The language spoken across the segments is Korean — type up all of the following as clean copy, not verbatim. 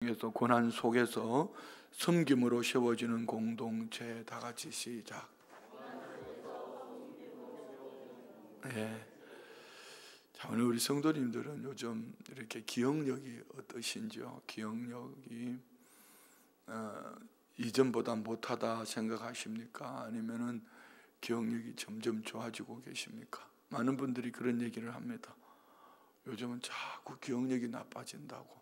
에서 고난 속에서 섬김으로 세워지는 공동체. 다 같이 시작. 네. 자, 오늘 우리 성도님들은 요즘 이렇게 기억력이 어떠신지요? 기억력이 이전보다 못하다 생각하십니까? 아니면은 기억력이 점점 좋아지고 계십니까? 많은 분들이 그런 얘기를 합니다. 요즘은 자꾸 기억력이 나빠진다고.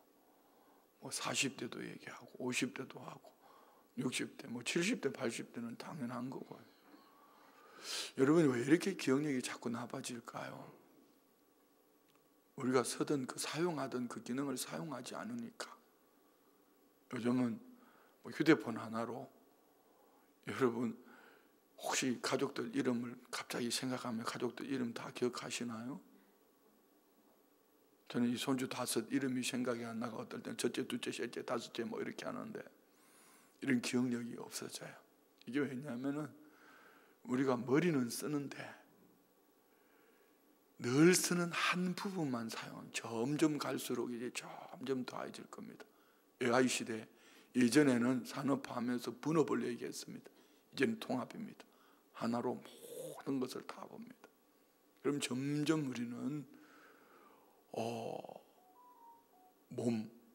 뭐 40대도 얘기하고 50대도 하고 60대, 뭐 70대, 80대는 당연한 거고요. 여러분, 왜 이렇게 기억력이 자꾸 나빠질까요? 우리가 쓰던 사용하던 그 기능을 사용하지 않으니까. 요즘은 뭐 휴대폰 하나로 여러분 혹시 가족들 이름을 갑자기 생각하면 가족들 이름 다 기억하시나요? 저는 이 손주 5 이름이 생각이 안 나고 어떨 때는 첫째, 둘째, 셋째, 5째 뭐 이렇게 하는데 이런 기억력이 없어져요. 이게 왜냐하면은 우리가 머리는 쓰는데 늘 쓰는 한 부분만 사용하면 점점 갈수록 이제 점점 더해질 겁니다. AI 시대, 예전에는 산업화하면서 분업을 얘기했습니다. 이제는 통합입니다. 하나로 모든 것을 다 봅니다. 그럼 점점 우리는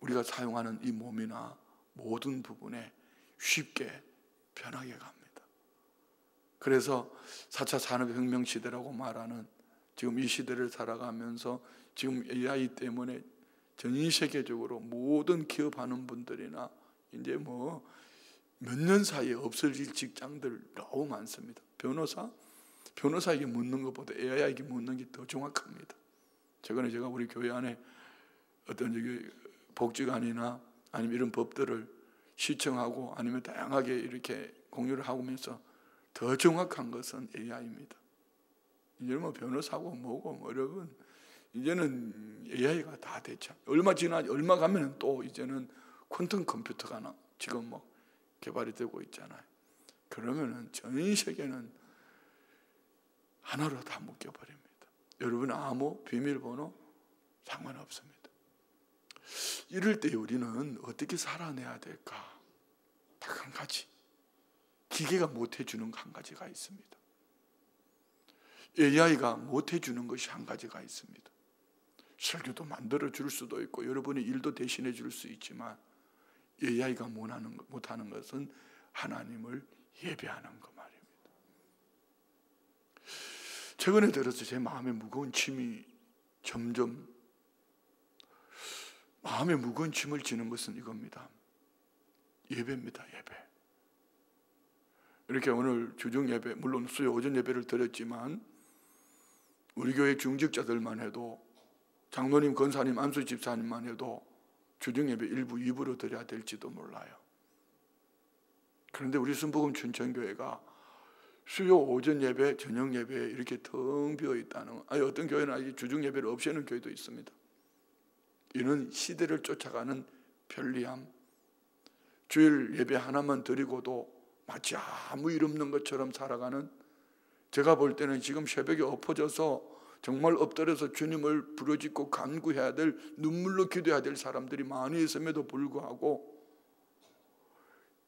우리가 사용하는 이 몸이나 모든 부분에 쉽게 변하게 갑니다. 그래서 4차 산업혁명 시대라고 말하는 지금 이 시대를 살아가면서 지금 AI 때문에 전 세계적으로 모든 기업하는 분들이나 이제 뭐 몇 년 사이에 없어질 직장들 너무 많습니다. 변호사에게 묻는 것보다 AI에게 묻는 게 더 정확합니다. 최근에 제가 우리 교회 안에 어떤 복지관이나 아니면 이런 법들을 시청하고 아니면 다양하게 이렇게 공유를 하면서 더 정확한 것은 AI입니다. 이제는 뭐 변호사고 뭐고 여러분 이제는 AI가 다 됐죠. 얼마 가면은 또 이제는 퀀텀 컴퓨터가 지금 뭐 개발이 되고 있잖아요. 그러면은 전 세계는 하나로 다 묶여버립니다. 여러분 아무 비밀번호 상관없습니다. 이럴 때 우리는 어떻게 살아내야 될까? 딱 한 가지. 기계가 못해주는 한 가지가 있습니다. AI가 못해주는 것이 한 가지가 있습니다. 설교도 만들어줄 수도 있고 여러분의 일도 대신해 줄 수 있지만 AI가 못하는 것은 하나님을 예배하는 것 말입니다. 최근에 들어서 제 마음에 무거운 짐이 점점 마음에 무거운 짐을 지는 것은 이겁니다. 예배입니다. 예배. 이렇게 오늘 주중 예배, 물론 수요 오전 예배를 드렸지만 우리 교회 중직자들만 해도 장로님, 권사님, 안수 집사님만 해도 주중 예배 1부, 2부로 드려야 될지도 몰라요. 그런데 우리 순복음 춘천교회가 수요 오전 예배, 저녁 예배에 이렇게 텅 비어 있다는, 어떤 교회는 아직 주중 예배를 없애는 교회도 있습니다. 이는 시대를 쫓아가는 편리함, 주일 예배 하나만 드리고도 마치 아무 일 없는 것처럼 살아가는, 제가 볼 때는 지금 새벽에 엎어져서 정말 엎드려서 주님을 부르짖고 간구해야 될, 눈물로 기도해야 될 사람들이 많이 있음에도 불구하고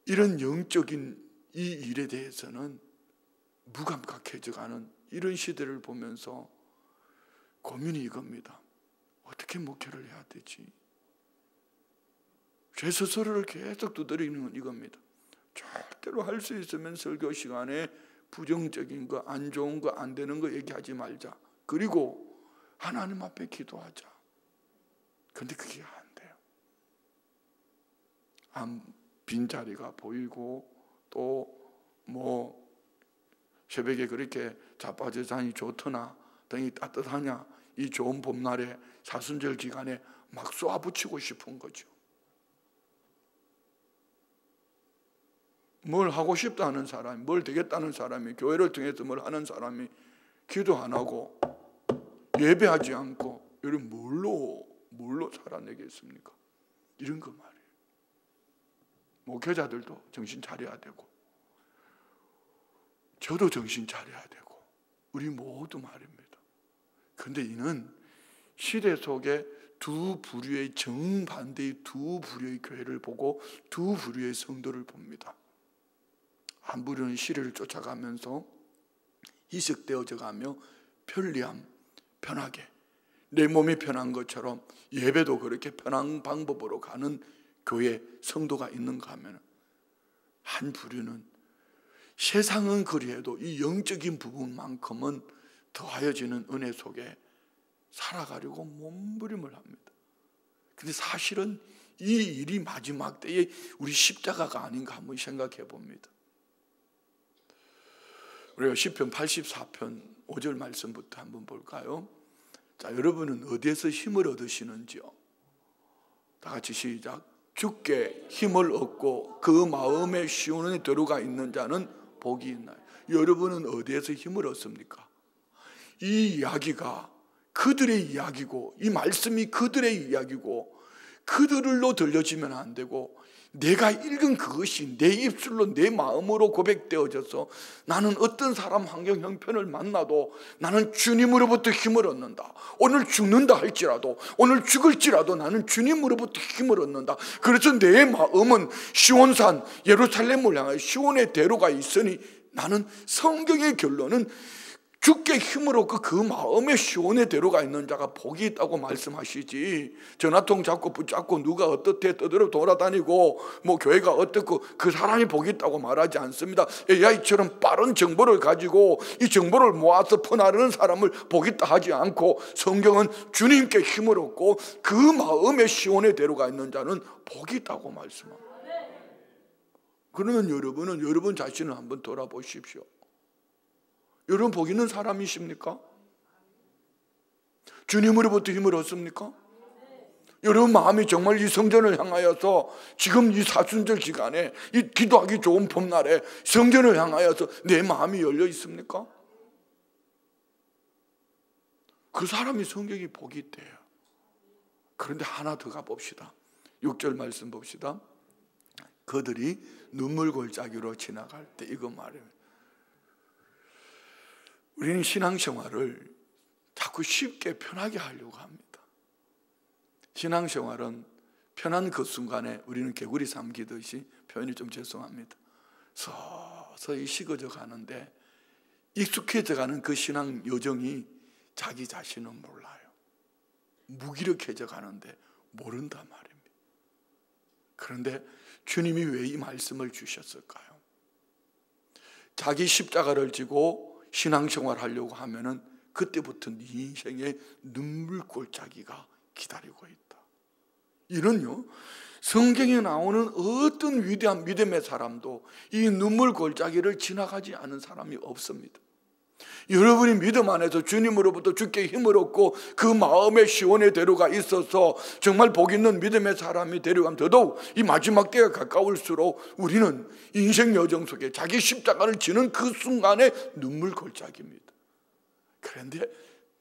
이런 영적인 이 일에 대해서는 무감각해져가는 이런 시대를 보면서 고민이 이겁니다. 어떻게 목회를 해야 되지? 제 스스로를 계속 두드리는 건 이겁니다. 절대로 할 수 있으면 설교 시간에 부정적인 거, 안 좋은 거, 안 되는 거 얘기하지 말자. 그리고 하나님 앞에 기도하자. 그런데 그게 안 돼요. 빈자리가 보이고 또 뭐 새벽에 그렇게 자빠져 자니 좋더나 등이 따뜻하냐, 이 좋은 봄날에 사순절 기간에 막 쏘아붙이고 싶은 거죠. 뭘 하고 싶다는 사람이, 뭘 되겠다는 사람이, 교회를 통해서 뭘 하는 사람이 기도 안 하고 예배하지 않고 여러분 뭘로 살아내겠습니까? 이런 거 말이에요. 목회자들도 정신 차려야 되고 저도 정신 차려야 되고 우리 모두 말입니다. 그런데 이는 시대 속에 두 부류의 정반대의 두 부류의 교회를 보고 두 부류의 성도를 봅니다. 한 부류는 시리를 쫓아가면서 희석되어져 가며 편리함, 편하게 내 몸이 편한 것처럼 예배도 그렇게 편한 방법으로 가는 교회 성도가 있는가 하면, 한 부류는 세상은 그리해도 이 영적인 부분만큼은 더하여지는 은혜 속에 살아가려고 몸부림을 합니다. 근데 사실은 이 일이 마지막 때에 우리 십자가가 아닌가 한번 생각해 봅니다. 우리가 시편 84편 5절 말씀부터 한번 볼까요? 자, 여러분은 어디에서 힘을 얻으시는지요? 다 같이 시작. 주께 힘을 얻고 그 마음에 시온에 들어가 있는 자는 복이 있나요? 여러분은 어디에서 힘을 얻습니까? 이 이야기가 그들의 이야기고, 이 말씀이 그들의 이야기고, 그들로 들려지면 안 되고, 내가 읽은 그것이 내 입술로 내 마음으로 고백되어져서 나는 어떤 사람, 환경, 형편을 만나도 나는 주님으로부터 힘을 얻는다. 오늘 죽는다 할지라도, 오늘 죽을지라도 나는 주님으로부터 힘을 얻는다. 그래서 내 마음은 시온산 예루살렘을 향하여 시온의 대로가 있으니, 나는 성경의 결론은 주께 힘을 얻고 그 마음에 시온의 대로가 있는 자가 복이 있다고 말씀하시지, 전화통 잡고 붙잡고 누가 어떻게 떠들어 돌아다니고 뭐 교회가 어떻고 그 사람이 복이 있다고 말하지 않습니다. AI처럼 빠른 정보를 가지고 이 정보를 모아서 퍼나르는 사람을 복이 있다 하지 않고, 성경은 주님께 힘을 얻고 그 마음에 시온의 대로가 있는 자는 복이 있다고 말씀합니다. 그러면 여러분은 여러분 자신을 한번 돌아보십시오. 여러분 복 있는 사람이십니까? 주님으로부터 힘을 얻습니까? 여러분 마음이 정말 이 성전을 향하여서 지금 이 사순절 기간에 이 기도하기 좋은 봄날에 성전을 향하여서 내 마음이 열려 있습니까? 그 사람이 성경이 복이 있대요. 그런데 하나 더 가봅시다. 6절 말씀 봅시다. 그들이 눈물 골짜기로 지나갈 때, 이거 말이에요. 우리는 신앙생활을 자꾸 쉽게 편하게 하려고 합니다. 신앙생활은 편한 그 순간에 우리는 개구리 삼키듯이, 표현이 좀 죄송합니다, 서서히 식어져 가는데, 익숙해져 가는 그 신앙 여정이 자기 자신은 몰라요. 무기력해져 가는데 모른단 말입니다. 그런데 주님이 왜 이 말씀을 주셨을까요? 자기 십자가를 지고 신앙생활 하려고 하면은 그때부터 네 인생에 눈물 골짜기가 기다리고 있다. 이는요, 성경에 나오는 어떤 위대한 믿음의 사람도 이 눈물 골짜기를 지나가지 않은 사람이 없습니다. 여러분이 믿음 안에서 주님으로부터 주께 힘을 얻고 그 마음의 시온의 대로가 있어서 정말 복 있는 믿음의 사람이 되려면, 더더욱 이 마지막 때가 가까울수록 우리는 인생 여정 속에 자기 십자가를 지는 그 순간에 눈물 골짜기입니다. 그런데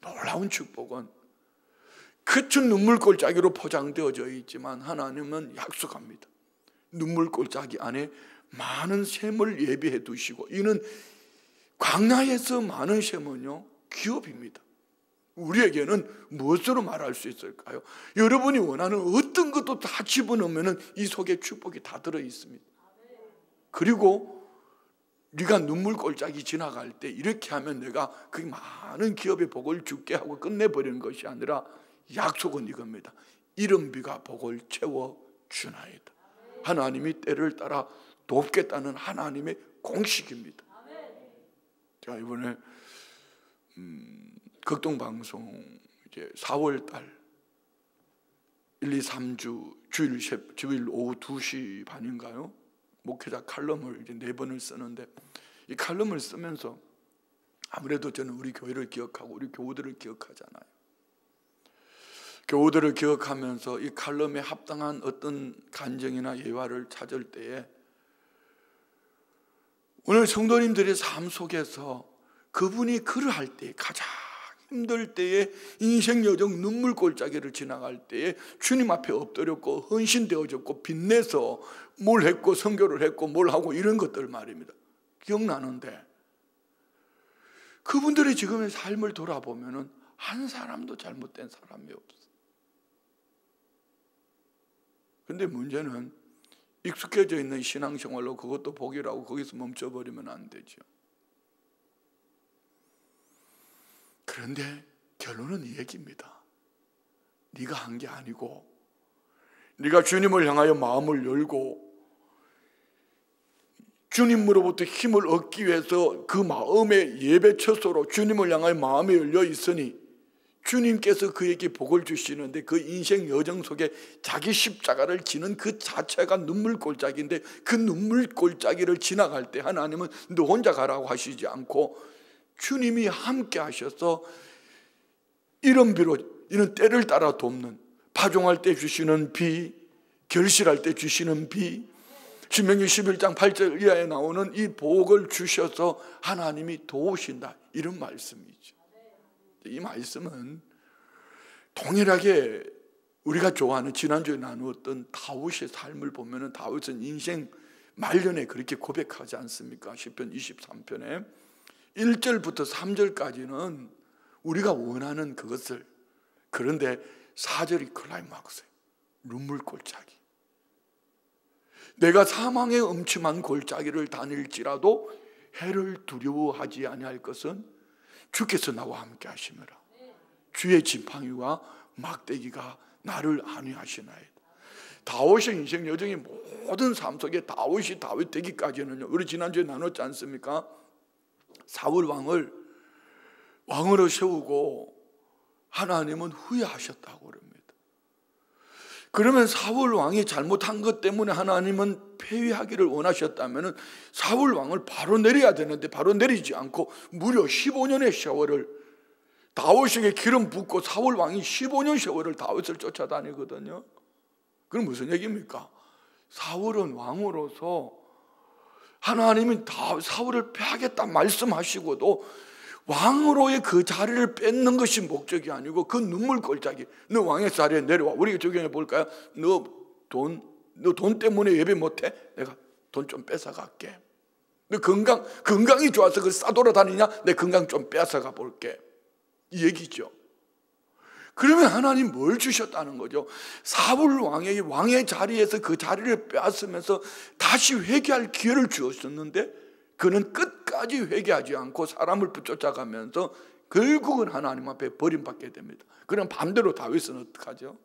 놀라운 축복은 그쵸, 눈물 골짜기로 포장되어져 있지만 하나님은 약속합니다. 눈물 골짜기 안에 많은 샘을 예비해 두시고, 이는 광야에서 많은 샘은요, 기업입니다. 우리에게는 무엇으로 말할 수 있을까요? 여러분이 원하는 어떤 것도 다 집어넣으면 이 속에 축복이 다 들어있습니다. 그리고 네가 눈물 골짜기 지나갈 때 이렇게 하면 내가 그 많은 기업의 복을 주게 하고 끝내버리는 것이 아니라, 약속은 이겁니다. 이른비가 복을 채워주나이다. 하나님이 때를 따라 돕겠다는 하나님의 공식입니다. 제가 이번에 극동방송 이제 4월달 1, 2, 3주 주일 오후 2시 반인가요? 목회자 칼럼을 이제 4번을 쓰는데, 이 칼럼을 쓰면서 아무래도 저는 우리 교회를 기억하고 우리 교우들을 기억하잖아요. 교우들을 기억하면서 이 칼럼에 합당한 어떤 간증이나 예화를 찾을 때에, 오늘 성도님들의 삶 속에서 그분이 글을 할 때, 가장 힘들 때에, 인생 여정 눈물 골짜기를 지나갈 때에 주님 앞에 엎드렸고 헌신되어졌고 빚내서 뭘 했고 선교를 했고 뭘 하고 이런 것들 말입니다. 기억나는데, 그분들의 지금의 삶을 돌아보면은 한 사람도 잘못된 사람이 없어요. 근데 문제는 익숙해져 있는 신앙생활로 그것도 복이라고 거기서 멈춰버리면 안 되죠. 그런데 결론은 이 얘기입니다. 네가 한 게 아니고, 네가 주님을 향하여 마음을 열고 주님으로부터 힘을 얻기 위해서 그 마음의 예배 처소로 주님을 향하여 마음이 열려 있으니 주님께서 그에게 복을 주시는데, 그 인생 여정 속에 자기 십자가를 지는 그 자체가 눈물 골짜기인데, 그 눈물 골짜기를 지나갈 때 하나님은 너 혼자 가라고 하시지 않고 주님이 함께 하셔서 이런 비로, 이런 때를 따라 돕는, 파종할 때 주시는 비, 결실할 때 주시는 비, 신명기 11장 8절 이하에 나오는 이 복을 주셔서 하나님이 도우신다, 이런 말씀이죠. 이 말씀은 동일하게 우리가 좋아하는, 지난주에 나누었던 다윗의 삶을 보면 다윗은 인생 말년에 그렇게 고백하지 않습니까? 시편 23편에 1절부터 3절까지는 우리가 원하는 그것을, 그런데 4절이 클라이막스예요. 눈물 골짜기. 내가 사망의 음침한 골짜기를 다닐지라도 해를 두려워하지 아니할 것은 주께서 나와 함께 하시느라. 주의 지팡이와 막대기가 나를 안위하시나이다. 다윗의 인생 여정의 모든 삶 속에 다윗이 다윗 되기까지는요, 우리 지난주에 나눴지 않습니까? 사울 왕을 왕으로 세우고 하나님은 후회하셨다고 그럽니다. 그러면 사울 왕이 잘못한 것 때문에 하나님은 폐위하기를 원하셨다면 사울 왕을 바로 내려야 되는데 바로 내리지 않고 무려 15년의 세월을, 다윗에게 기름 붓고 사울 왕이 15년 세월을 다윗을 쫓아다니거든요. 그럼 무슨 얘기입니까? 사울은 왕으로서 하나님이 사울을 패하겠다 말씀하시고도 왕으로의 그 자리를 뺏는 것이 목적이 아니고 그 눈물 골짜기, 너 왕의 자리에 내려와. 우리가 적용해 볼까요? 너 돈 때문에 예배 못해? 내가 돈 좀 뺏어갈게. 너 건강이 좋아서 그 싸돌아다니냐? 내 건강 좀 뺏어가 볼게, 이 얘기죠. 그러면 하나님 뭘 주셨다는 거죠? 사울 왕의 자리에서 그 자리를 빼앗으면서 다시 회개할 기회를 주었었는데 그는 끝까지 회개하지 않고 사람을 붙여가면서 결국은 하나님 앞에 버림받게 됩니다. 그럼 반대로 다윗은 어떡하죠?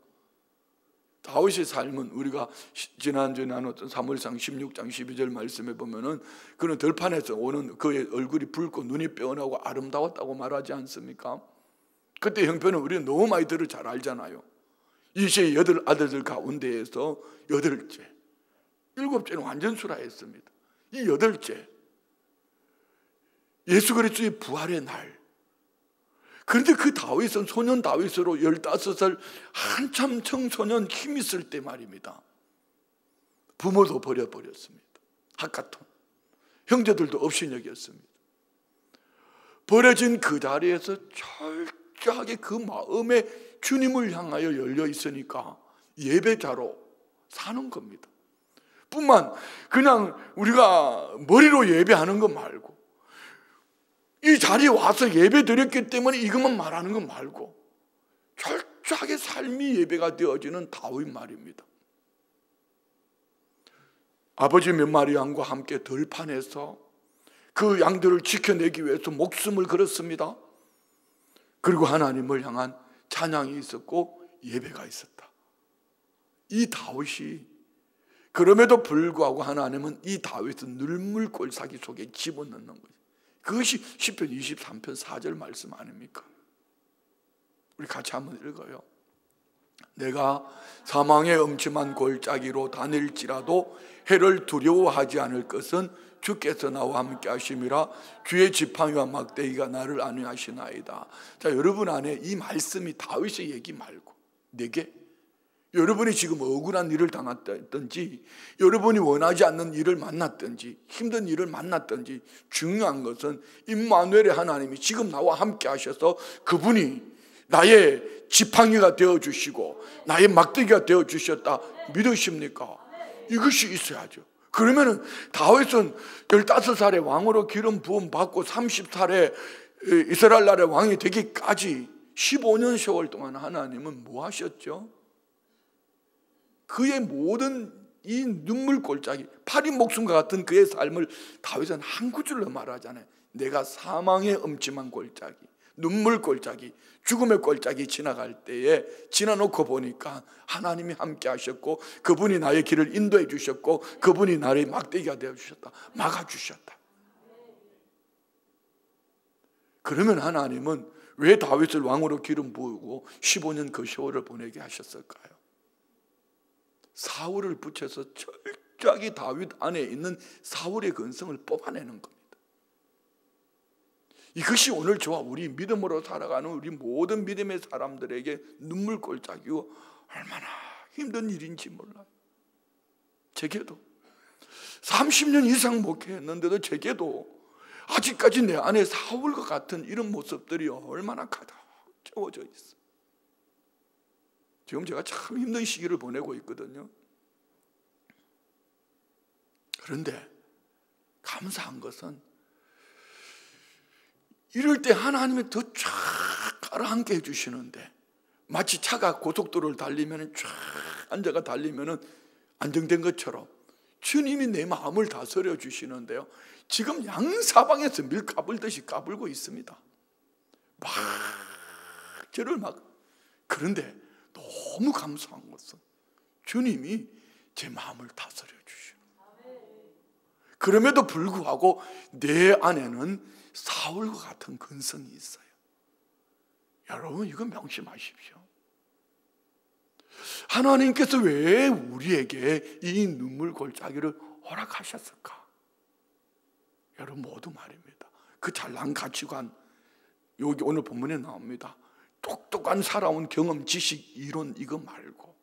다윗의 삶은 우리가 지난주에 나눴던 사무엘상 16장 12절 말씀에 보면은 그는 들판에서 오는 그의 얼굴이 붉고 눈이 빼어나고 아름다웠다고 말하지 않습니까? 그때 형편은 우리는 너무 많이 잘 알잖아요. 이세의 8 아들들 가운데에서 8째, 7째는 완전 수라했습니다. 이 8째, 예수 그리스도의 부활의 날. 그런데 그 다윗은 소년 다윗으로 15살 한참 청소년 힘 있을 때 말입니다. 부모도 버려버렸습니다. 학가통, 형제들도 없이 여겼습니다. 버려진 그 자리에서 철저하게 그 마음에 주님을 향하여 열려 있으니까 예배자로 사는 겁니다. 뿐만 그냥 우리가 머리로 예배하는 것 말고 이 자리에 와서 예배 드렸기 때문에 이것만 말하는 것 말고 철저하게 삶이 예배가 되어지는 다윗 말입니다. 아버지 몇 마리 양과 함께 들판에서 그 양들을 지켜내기 위해서 목숨을 걸었습니다. 그리고 하나님을 향한 찬양이 있었고 예배가 있었다. 이 다윗이, 그럼에도 불구하고 하나님은 이 다윗은 눈물 골짜기 속에 집어넣는 거예요. 그것이 시편 23편 4절 말씀 아닙니까? 우리 같이 한번 읽어요. 내가 사망의 음침한 골짜기로 다닐지라도 해를 두려워하지 않을 것은 주께서 나와 함께 하심이라. 주의 지팡이와 막대기가 나를 안위하시나이다. 자, 여러분 안에 이 말씀이 다윗의 얘기 말고 내게, 여러분이 지금 억울한 일을 당했든지 여러분이 원하지 않는 일을 만났든지 힘든 일을 만났든지 중요한 것은 임마누엘의 하나님이 지금 나와 함께 하셔서 그분이 나의 지팡이가 되어주시고 나의 막대기가 되어주셨다 믿으십니까? 이것이 있어야죠. 그러면은 다윗은 15살에 왕으로 기름 부음 받고 30살에 이스라엘 나라의 왕이 되기까지 15년 세월 동안 하나님은 뭐 하셨죠? 그의 모든 이 눈물 골짜기, 파리 목숨과 같은 그의 삶을 다윗은 한 구절로 말하잖아요. 내가 사망의 음침한 골짜기, 눈물 골짜기, 죽음의 골짜기 지나갈 때에 지나놓고 보니까 하나님이 함께 하셨고 그분이 나의 길을 인도해 주셨고 그분이 나의 막대기가 되어 주셨다, 막아주셨다. 그러면 하나님은 왜 다윗을 왕으로 기름 부으고 15년 그 세월을 보내게 하셨을까요? 사울을 붙여서 철저하게 다윗 안에 있는 사울의 근성을 뽑아내는 겁니다. 이것이 오늘 저와 우리 믿음으로 살아가는 우리 모든 믿음의 사람들에게 눈물 골짜기고 얼마나 힘든 일인지 몰라요. 제게도 30년 이상 목회했는데도 제게도 아직까지 내 안에 사울과 같은 이런 모습들이 얼마나 가득 채워져 있어요. 지금 제가 참 힘든 시기를 보내고 있거든요. 그런데 감사한 것은 이럴 때 하나님이 더 쫙 깔아앉게 해주시는데, 마치 차가 고속도로를 달리면 쫙 앉아가 달리면 안정된 것처럼 주님이 내 마음을 다스려 주시는데요, 지금 양사방에서 밀 까불듯이 까불고 있습니다. 막 저를 막. 그런데 너무 감사한 것은 주님이 제 마음을 다스려 주시는. 그럼에도 불구하고 내 안에는 사울과 같은 근성이 있어요. 여러분, 이거 명심하십시오. 하나님께서 왜 우리에게 이 눈물 골짜기를 허락하셨을까? 여러분 모두 말입니다. 그 잘난 가치관, 여기 오늘 본문에 나옵니다. 똑똑한 살아온 경험, 지식, 이론 이거 말고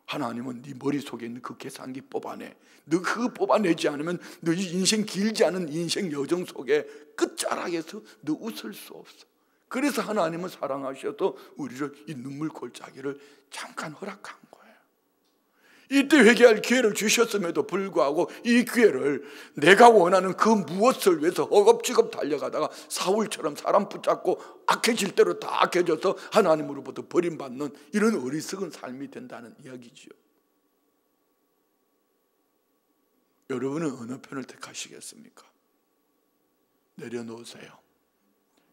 하나님은 네 머릿속에 있는 그 계산기 뽑아내. 너 그거 뽑아내지 않으면 너 인생 길지 않은 인생 여정 속에 끝자락에서 너 웃을 수 없어. 그래서 하나님은 사랑하셔도 우리를 이 눈물 골짜기를 잠깐 허락한 거예요. 이때 회개할 기회를 주셨음에도 불구하고 이 기회를 내가 원하는 그 무엇을 위해서 허겁지겁 달려가다가 사울처럼 사람 붙잡고 악해질 대로 다 악해져서 하나님으로부터 버림받는 이런 어리석은 삶이 된다는 이야기지요. 여러분은 어느 편을 택하시겠습니까? 내려놓으세요.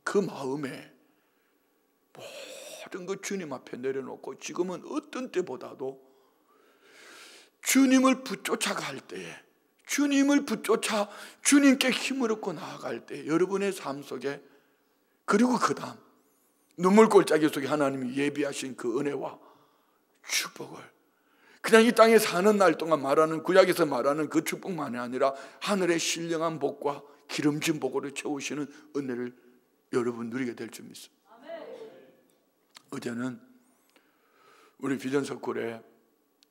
그 마음에 모든 것 주님 앞에 내려놓고 지금은 어떤 때보다도 주님을 붙쫓아갈 때에, 주님을 붙쫓아 주님께 힘을 얻고 나아갈 때 여러분의 삶 속에, 그리고 그 다음 눈물 골짜기 속에 하나님이 예비하신 그 은혜와 축복을 그냥 이 땅에 사는 날 동안 말하는, 구약에서 말하는 그 축복만이 아니라 하늘의 신령한 복과 기름진 복으로 채우시는 은혜를 여러분 누리게 될 줄 믿습니다. 어제는 우리 비전석굴에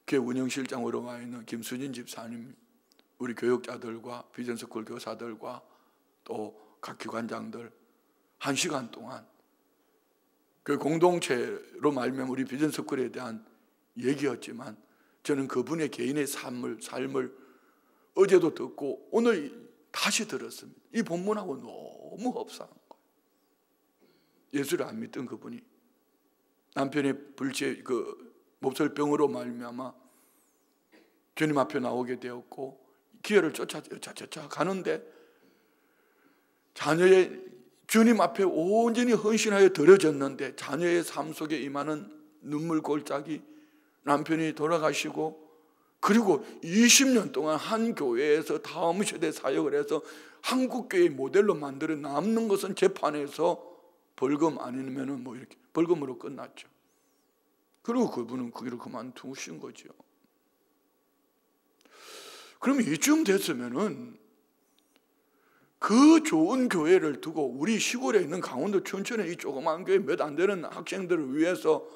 교회 운영실장으로 와 있는 김수진 집사님, 우리 교육자들과 비전석굴 교사들과 또 각 기관장들 1시간 동안 그 공동체로 말미암아 우리 비전석굴에 대한 얘기였지만, 저는 그분의 개인의 삶을 어제도 듣고 오늘 다시 들었습니다. 이 본문하고 너무 흡사한 거예요. 예수를 안 믿던 그분이 남편의 몹쓸병으로 말미암아 주님 앞에 나오게 되었고 기회를 쫓아 가는데 자녀의 주님 앞에 온전히 헌신하여 드려졌는데 자녀의 삶 속에 임하는 눈물 골짜기, 남편이 돌아가시고 그리고 20년 동안 한 교회에서 다음 세대 사역을 해서 한국교회 모델로 만들어 남는 것은 재판에서 벌금 아니면 뭐 이렇게 벌금으로 끝났죠. 그리고 그분은 그 길을 그만두신 거죠. 그럼 이쯤 됐으면은 그 좋은 교회를 두고 우리 시골에 있는 강원도 춘천에 이 조그만 교회 몇 안 되는 학생들을 위해서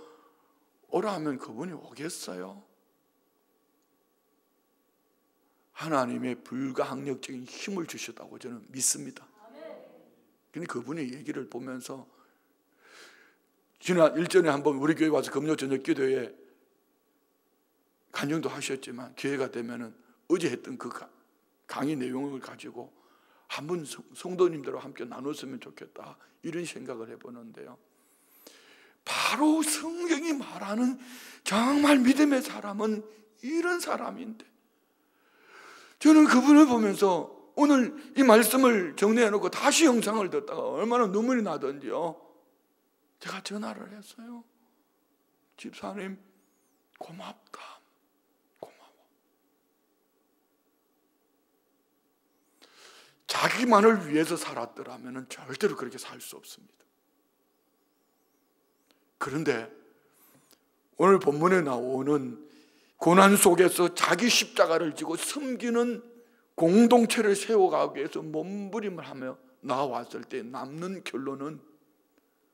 오라 하면 그분이 오겠어요? 하나님의 불가항력적인 힘을 주셨다고 저는 믿습니다. 근데 그분의 얘기를 보면서 지난 일전에 한번 우리 교회 와서 금요 저녁 기도회 간증도 하셨지만 기회가 되면은 어제 했던 그 강의 내용을 가지고 한번 성도님들과 함께 나눴으면 좋겠다 이런 생각을 해보는데요. 바로 성경이 말하는 정말 믿음의 사람은 이런 사람인데, 저는 그분을 보면서 오늘 이 말씀을 정리해놓고 다시 영상을 듣다가 얼마나 눈물이 나던지요. 제가 전화를 했어요. 집사님 고맙다, 고마워. 자기만을 위해서 살았더라면 절대로 그렇게 살 수 없습니다. 그런데 오늘 본문에 나오는 고난 속에서 자기 십자가를 지고 섬기는 공동체를 세워가기 위해서 몸부림을 하며 나왔을 때 남는 결론은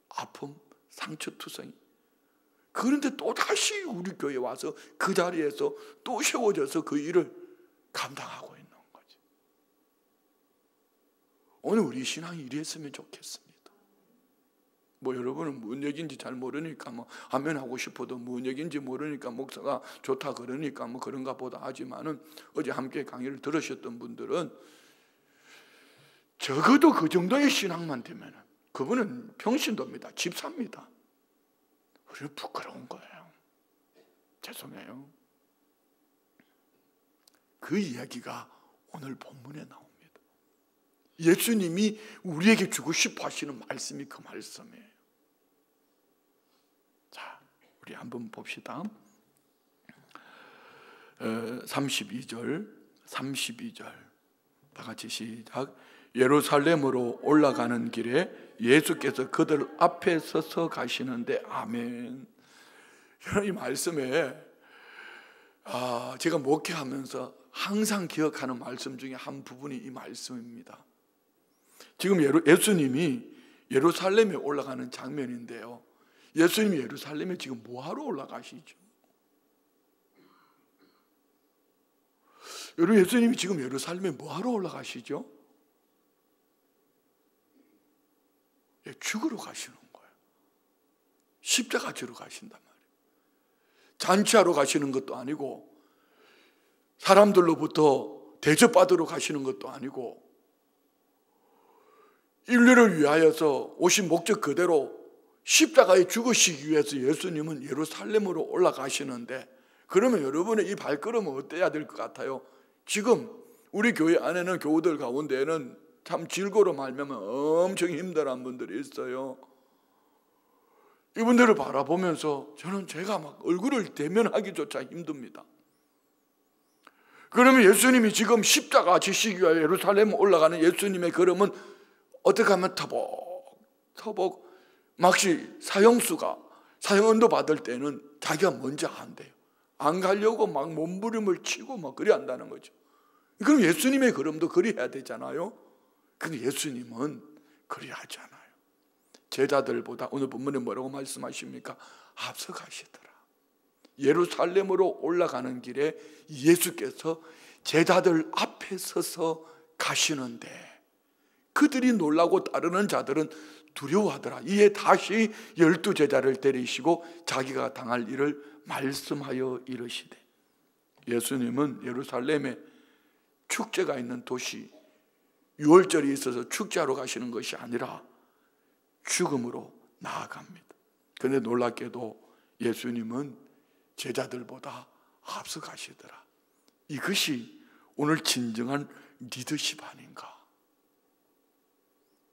아픔, 상처투성이. 그런데 또다시 우리 교회에 와서 그 자리에서 또 세워져서 그 일을 감당하고 있는 거지. 오늘 우리 신앙이 이랬으면 좋겠습니다. 여러분은 무슨 얘기인지 잘 모르니까 아멘 하고 싶어도 무슨 얘기인지 모르니까 목사가 좋다 그러니까 그런가 보다 하지만은, 어제 함께 강의를 들으셨던 분들은 적어도 그 정도의 신앙만 되면은 그분은 평신도입니다. 집사입니다. 우리는 부끄러운 거예요. 죄송해요. 그 이야기가 오늘 본문에 나옵니다. 예수님이 우리에게 주고 싶어 하시는 말씀이 그 말씀이에요. 자, 우리 한번 봅시다. 32절 다 같이 시작. 예루살렘으로 올라가는 길에 예수께서 그들 앞에 서서 가시는데, 아멘. 이 말씀에 제가 목회하면서 항상 기억하는 말씀 중에 한 부분이 이 말씀입니다. 지금 예수님이 예루살렘에 올라가는 장면인데요, 예수님이 예루살렘에 지금 뭐하러 올라가시죠? 여러분, 예수님이 지금 예루살렘에 뭐하러 올라가시죠? 죽으러 가시는 거예요. 십자가 지러 가신단 말이에요. 잔치하러 가시는 것도 아니고, 사람들로부터 대접받으러 가시는 것도 아니고, 인류를 위하여서 오신 목적 그대로 십자가에 죽으시기 위해서 예수님은 예루살렘으로 올라가시는데, 그러면 여러분의 이 발걸음은 어때야 될 것 같아요? 지금 우리 교회 안에는 교우들 가운데에는 참 질고로 말하면 엄청 힘들어한 분들이 있어요. 이분들을 바라보면서 저는 제가 막 얼굴을 대면하기조차 힘듭니다. 그러면 예수님이 지금 십자가 지시기 위해 예루살렘 올라가는 예수님의 걸음은 어떻게 하면 터벅 막시 사형수가 사형언도 받을 때는 자기가 먼저 한대요. 안 가려고 막 몸부림을 치고 막 그래 한다는 거죠. 그럼 예수님의 걸음도 그리 해야 되잖아요. 근데 예수님은 그리 하지 않아요. 제자들보다 오늘 본문에 뭐라고 말씀하십니까? 앞서 가시더라. 예루살렘으로 올라가는 길에 예수께서 제자들 앞에 서서 가시는데, 그들이 놀라고 따르는 자들은 두려워하더라. 이에 다시 12제자를 데리시고 자기가 당할 일을 말씀하여 이르시되, 예수님은 예루살렘에 축제가 있는 도시, 유월절이 있어서 축제하러 가시는 것이 아니라 죽음으로 나아갑니다. 그런데 놀랍게도 예수님은 제자들보다 앞서 가시더라. 이것이 오늘 진정한 리더십 아닌가?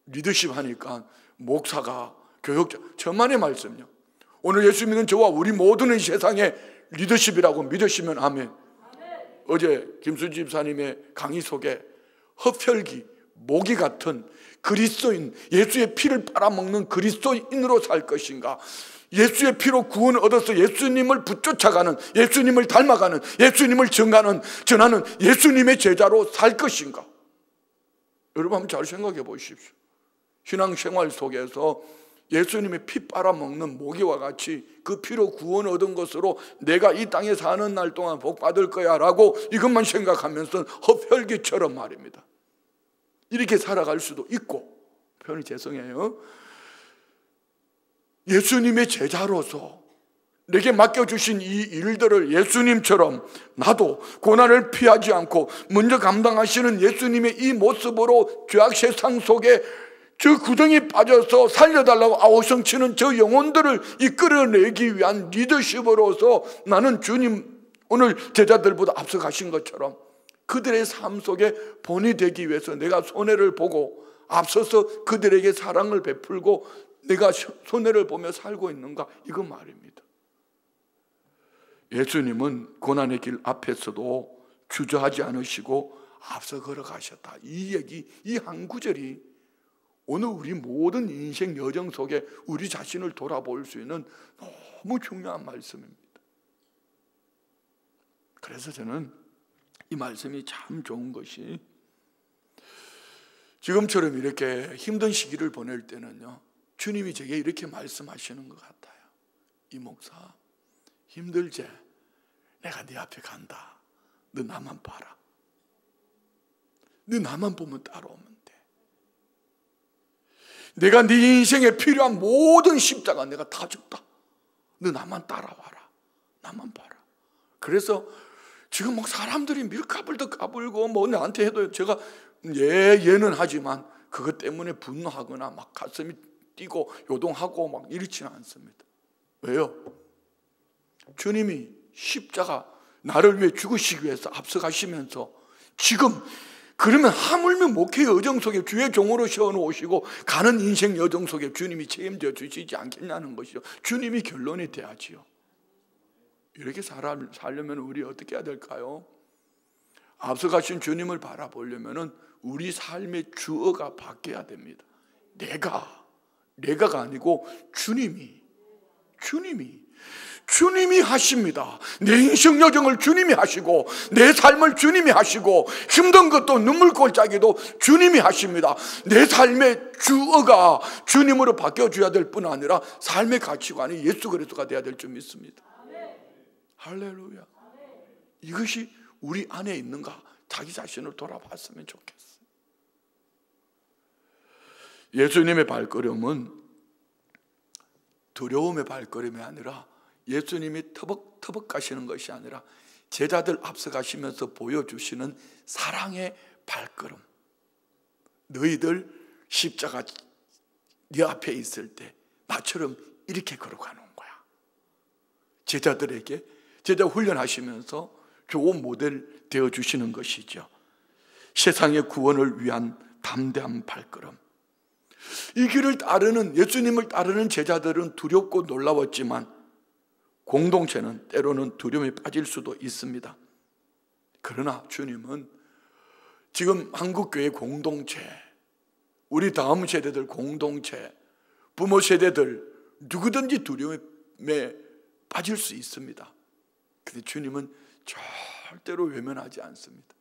리더십 하니까 목사가, 교역자, 저만의 말씀요. 오늘 예수 믿는 저와 우리 모두는 세상에 리더십이라고 믿으시면 아멘. 어제 김수지 집사님의 강의 속에 흡혈귀, 모기 같은 그리스도인, 예수의 피를 빨아먹는 그리스도인으로 살 것인가, 예수의 피로 구원을 얻어서 예수님을 붙쫓아가는, 예수님을 닮아가는, 예수님을 전하는 예수님의 제자로 살 것인가? 여러분 한번 잘 생각해 보십시오. 신앙생활 속에서 예수님의 피 빨아먹는 모기와 같이 그 피로 구원 얻은 것으로 내가 이 땅에 사는 날 동안 복 받을 거야 라고 이것만 생각하면서 흡혈귀처럼 말입니다. 이렇게 살아갈 수도 있고, 표현이 죄송해요. 예수님의 제자로서 내게 맡겨주신 이 일들을 예수님처럼 나도 고난을 피하지 않고 먼저 감당하시는 예수님의 이 모습으로 죄악 세상 속에 저 구덩이에 빠져서 살려달라고 아우성치는 저 영혼들을 이끌어내기 위한 리더십으로서 나는 주님 오늘 제자들보다 앞서가신 것처럼 그들의 삶 속에 본이 되기 위해서 내가 손해를 보고 앞서서 그들에게 사랑을 베풀고 내가 손해를 보며 살고 있는가, 이거 말입니다. 예수님은 고난의 길 앞에서도 주저하지 않으시고 앞서 걸어가셨다. 이 얘기, 이 한 구절이 오늘 우리 모든 인생 여정 속에 우리 자신을 돌아볼 수 있는 너무 중요한 말씀입니다. 그래서 저는 이 말씀이 참 좋은 것이, 지금처럼 이렇게 힘든 시기를 보낼 때는요, 주님이 제게 이렇게 말씀하시는 것 같아요. 이 목사, 힘들지? 내가 네 앞에 간다. 너 나만 봐라. 너 나만 보면 따라오면 돼. 내가 네 인생에 필요한 모든 십자가 내가 다 줬다. 너 나만 따라와라. 나만 봐라. 그래서 지금 막 사람들이 밀가불도 까불고 뭐 나한테 해도 제가 예는 하지만 그것 때문에 분노하거나 막 가슴이 뛰고 요동하고 막 이렇지는 않습니다. 왜요? 주님이 십자가 나를 위해 죽으시기 위해서 앞서가시면서 지금 그러면 하물며 목회 여정 속에 주의 종으로 세워놓으시고 가는 인생 여정 속에 주님이 책임져 주시지 않겠냐는 것이죠. 주님이 결론이 돼야지요. 이렇게 살려면 우리 어떻게 해야 될까요? 앞서가신 주님을 바라보려면 우리 삶의 주어가 바뀌어야 됩니다. 내가가 아니고 주님이 하십니다. 내 인생 여정을 주님이 하시고 내 삶을 주님이 하시고 힘든 것도 눈물골짜기도 주님이 하십니다. 내 삶의 주어가 주님으로 바뀌어줘야 될 뿐 아니라 삶의 가치관이 예수 그리스도가 돼야 될 줄 믿습니다. 할렐루야. 이것이 우리 안에 있는가, 자기 자신을 돌아봤으면 좋겠어요. 예수님의 발걸음은 두려움의 발걸음이 아니라 예수님이 터벅터벅 가시는 것이 아니라 제자들 앞서 가시면서 보여주시는 사랑의 발걸음. 너희들 십자가 네 앞에 있을 때 나처럼 이렇게 걸어가는 거야. 제자들에게 제자 훈련하시면서 좋은 모델 되어주시는 것이죠. 세상의 구원을 위한 담대한 발걸음. 이 길을 따르는, 예수님을 따르는 제자들은 두렵고 놀라웠지만 공동체는 때로는 두려움에 빠질 수도 있습니다. 그러나 주님은 지금 한국교회 공동체, 우리 다음 세대들 공동체, 부모 세대들 누구든지 두려움에 빠질 수 있습니다. 그런데 주님은 절대로 외면하지 않습니다.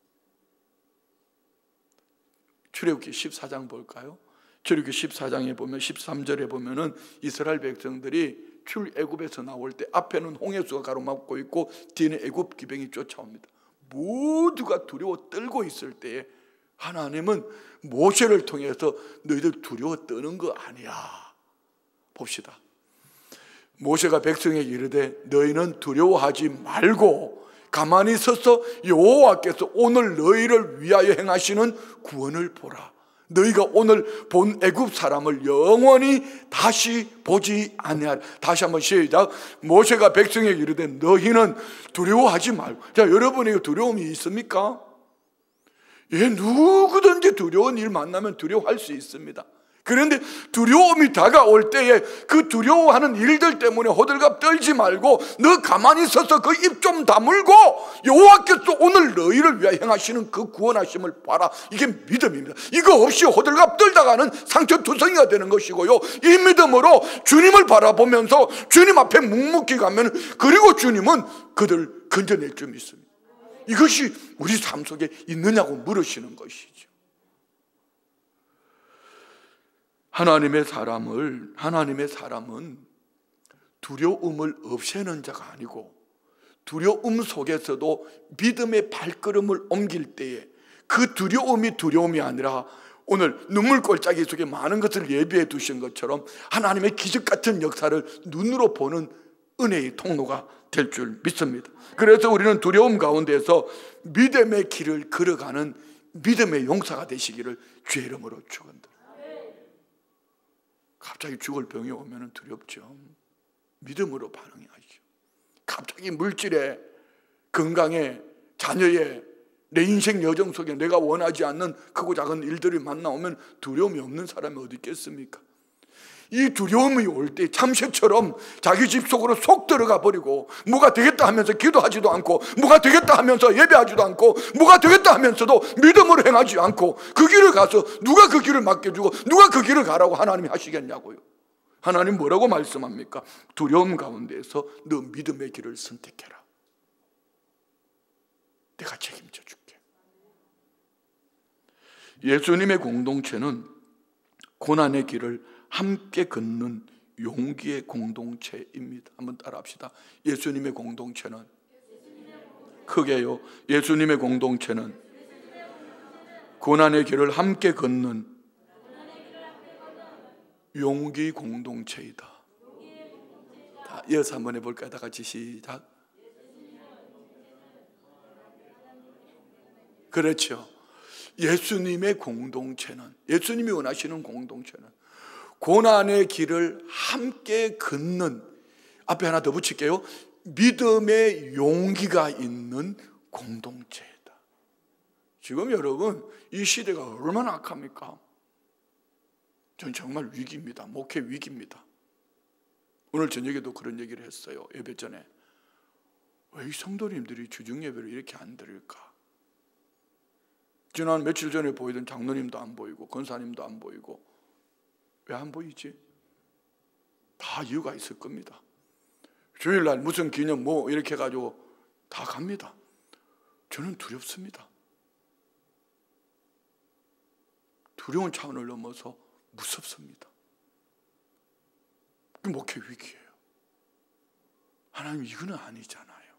출애굽기 14장 볼까요? 출애굽기 14장에 보면 13절에 보면은 이스라엘 백성들이 출애굽에서 나올 때 앞에는 홍해수가 가로막고 있고 뒤에는 애굽 기병이 쫓아옵니다. 모두가 두려워 떨고 있을 때에 하나님은 모세를 통해서 너희들 두려워 떠는 거 아니야. 봅시다. 모세가 백성에게 이르되 너희는 두려워하지 말고 가만히 서서 여호와께서 오늘 너희를 위하여 행하시는 구원을 보라. 너희가 오늘 본 애굽 사람을 영원히 다시 보지 아니하리라. 다시 한번 시작. 모세가 백성에게 이르되 너희는 두려워하지 말고. 자, 여러분에게 두려움이 있습니까? 예, 누구든지 두려운 일 만나면 두려워할 수 있습니다. 그런데 두려움이 다가올 때에 그 두려워하는 일들 때문에 호들갑 떨지 말고 너 가만히 서서 그 입 좀 다물고 여호와께서 오늘 너희를 위하여 행하시는 그 구원하심을 봐라. 이게 믿음입니다. 이거 없이 호들갑 떨다가는 상처투성이가 되는 것이고요, 이 믿음으로 주님을 바라보면서 주님 앞에 묵묵히 가면 그리고 주님은 그들을 건져낼 줄 믿습니다. 이것이 우리 삶 속에 있느냐고 물으시는 것이죠. 하나님의 사람은 두려움을 없애는 자가 아니고 두려움 속에서도 믿음의 발걸음을 옮길 때에 그 두려움이 아니라 오늘 눈물골짜기 속에 많은 것을 예비해 두신 것처럼 하나님의 기적 같은 역사를 눈으로 보는 은혜의 통로가 될 줄 믿습니다. 그래서 우리는 두려움 가운데서 믿음의 길을 걸어가는 믿음의 용사가 되시기를 주의 이름으로 축원드립니다. 갑자기 죽을 병이 오면 두렵죠. 믿음으로 반응하죠. 갑자기 물질에, 건강에, 자녀에, 내 인생 여정 속에 내가 원하지 않는 크고 작은 일들이 만나오면 두려움이 없는 사람이 어디 있겠습니까? 이 두려움이 올 때 참새처럼 자기 집 속으로 속 들어가 버리고 뭐가 되겠다 하면서 기도하지도 않고, 뭐가 되겠다 하면서 예배하지도 않고, 뭐가 되겠다 하면서도 믿음으로 행하지 않고, 그 길을 가서 누가 그 길을 맡겨주고 누가 그 길을 가라고 하나님이 하시겠냐고요. 하나님 뭐라고 말씀합니까? 두려움 가운데에서 너 믿음의 길을 선택해라. 내가 책임져 줄게. 예수님의 공동체는 고난의 길을 함께 걷는 용기의 공동체입니다. 한번 따라합시다. 예수님의 공동체는, 크게요, 예수님의 공동체는 고난의 길을 함께 걷는 용기 공동체이다. 다 이어서 한번 해볼까요? 다 같이 시작. 그렇죠. 예수님의 공동체는, 예수님이 원하시는 공동체는 고난의 길을 함께 걷는, 앞에 하나 더 붙일게요, 믿음의 용기가 있는 공동체이다. 지금 여러분, 이 시대가 얼마나 악합니까? 전 정말 위기입니다. 목회 위기입니다. 오늘 저녁에도 그런 얘기를 했어요. 예배 전에. 왜 이 성도님들이 주중 예배를 이렇게 안 드릴까? 지난 며칠 전에 보이던 장로님도 안 보이고 권사님도 안 보이고. 왜 안 보이지? 다 이유가 있을 겁니다. 주일날 무슨 기념 뭐 이렇게 해가지고 다 갑니다. 저는 두렵습니다. 두려운 차원을 넘어서 무섭습니다. 그 목회 위기예요. 하나님, 이거는 아니잖아요.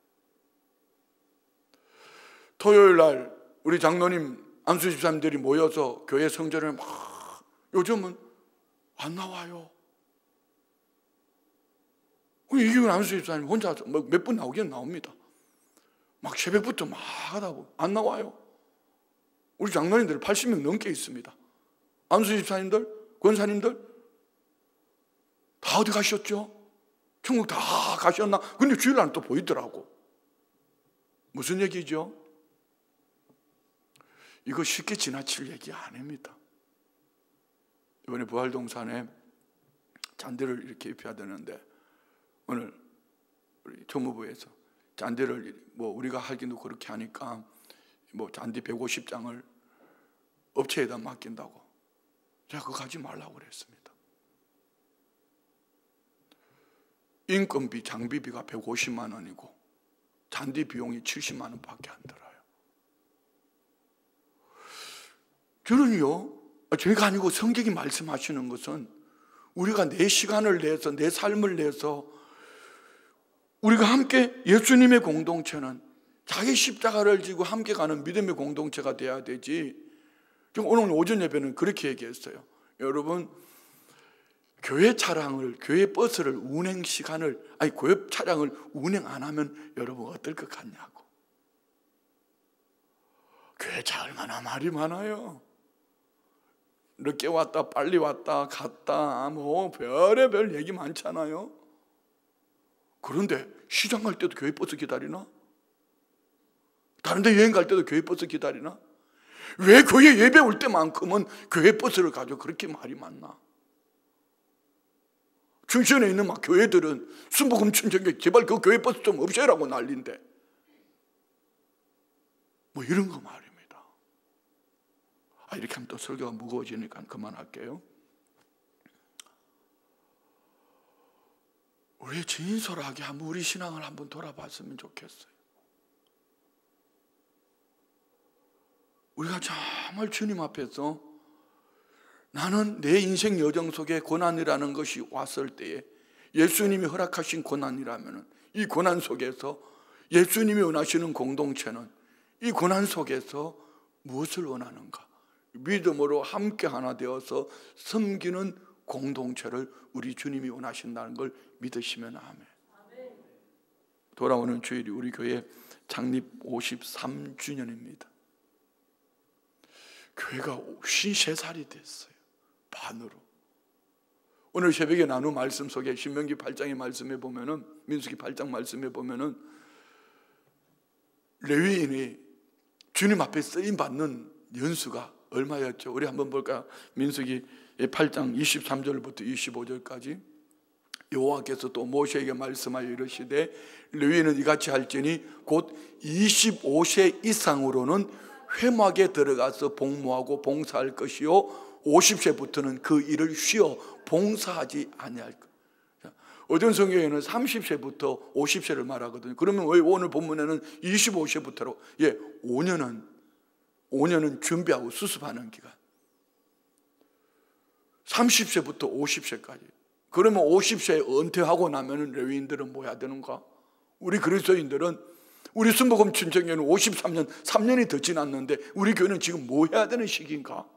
토요일날 우리 장로님, 안수 집사님들이 모여서 교회 성전을 막, 요즘은 안 나와요. 이기훈 안수 집사님 혼자 몇 분 나오긴 나옵니다. 막 새벽부터 막 하다 보면 안 나와요. 우리 장로님들 80명 넘게 있습니다. 안수 집사님들, 권사님들 다 어디 가셨죠? 천국 다 가셨나? 근데 주일날은 또 보이더라고. 무슨 얘기죠? 이거 쉽게 지나칠 얘기 아닙니다. 이번에 부활동산에 잔디를 이렇게 입혀야 되는데, 오늘 우리 조무부에서 잔디를 뭐 우리가 하기도 그렇게 하니까 뭐 잔디 150장을 업체에다 맡긴다고 제가 그거 가지 말라고 그랬습니다. 인건비, 장비비가 150만 원이고 잔디 비용이 70만 원밖에 안 들어요. 저는요, 제가 아니고 성경이 말씀하시는 것은 우리가 내 시간을 내서, 내 삶을 내서 우리가 함께, 예수님의 공동체는 자기 십자가를 지고 함께 가는 믿음의 공동체가 돼야 되지. 오늘 오전 예배는 그렇게 얘기했어요. 여러분, 교회 차량을, 교회 버스를 운행 시간을, 교회 차량을 운행 안 하면 여러분 어떨 것 같냐고. 교회 차 얼마나 말이 많아요. 늦게 왔다, 빨리 왔다, 갔다, 뭐 별의별 얘기 많잖아요. 그런데 시장 갈 때도 교회 버스 기다리나? 다른 데 여행 갈 때도 교회 버스 기다리나? 왜 교회 예배 올 때만큼은 교회 버스를 가지고 그렇게 말이 많나? 중시원에 있는 막 교회들은 순복음 천정교 제발 그 교회 버스 좀 없애라고 난리인데 뭐 이런 거 말입니다. 이렇게 하면 또 설교가 무거워지니까 그만할게요. 우리 진솔하게 한번 우리 신앙을 한번 돌아봤으면 좋겠어요. 우리가 정말 주님 앞에서 나는 내 인생 여정 속에 고난이라는 것이 왔을 때에 예수님이 허락하신 고난이라면 이 고난 속에서 예수님이 원하시는 공동체는 이 고난 속에서 무엇을 원하는가? 믿음으로 함께 하나 되어서 섬기는 공동체를 우리 주님이 원하신다는 걸 믿으시면 아멘. 돌아오는 주일이 우리 교회 창립 53주년입니다. 교회가 53살이 됐어요. 반으로. 오늘 새벽에 나눈 말씀 속에 신명기 8장의 말씀에 보면은, 민수기 8장 말씀에 보면은 레위인이 주님 앞에 쓰임 받는 연수가 얼마였죠? 우리 한번 볼까요? 민수기 8장 23절부터 25절까지. 여호와께서 또 모세에게 말씀하여 이르시되 레위인은 이같이 할지니 곧 25세 이상으로는 회막에 들어가서 복무하고 봉사할 것이요 50세부터는 그 일을 쉬어 봉사하지 아니할 것. 어떤 성경에는 30세부터 50세를 말하거든요. 그러면 왜 오늘 본문에는 25세부터로? 5년은 준비하고 수습하는 기간. 30세부터 50세까지. 그러면 50세에 은퇴하고 나면 레위인들은 뭐 해야 되는가? 우리 그리스도인들은, 우리 순복음 친정교회는 53년, 3년이 더 지났는데 우리 교회는 지금 뭐 해야 되는 시기인가?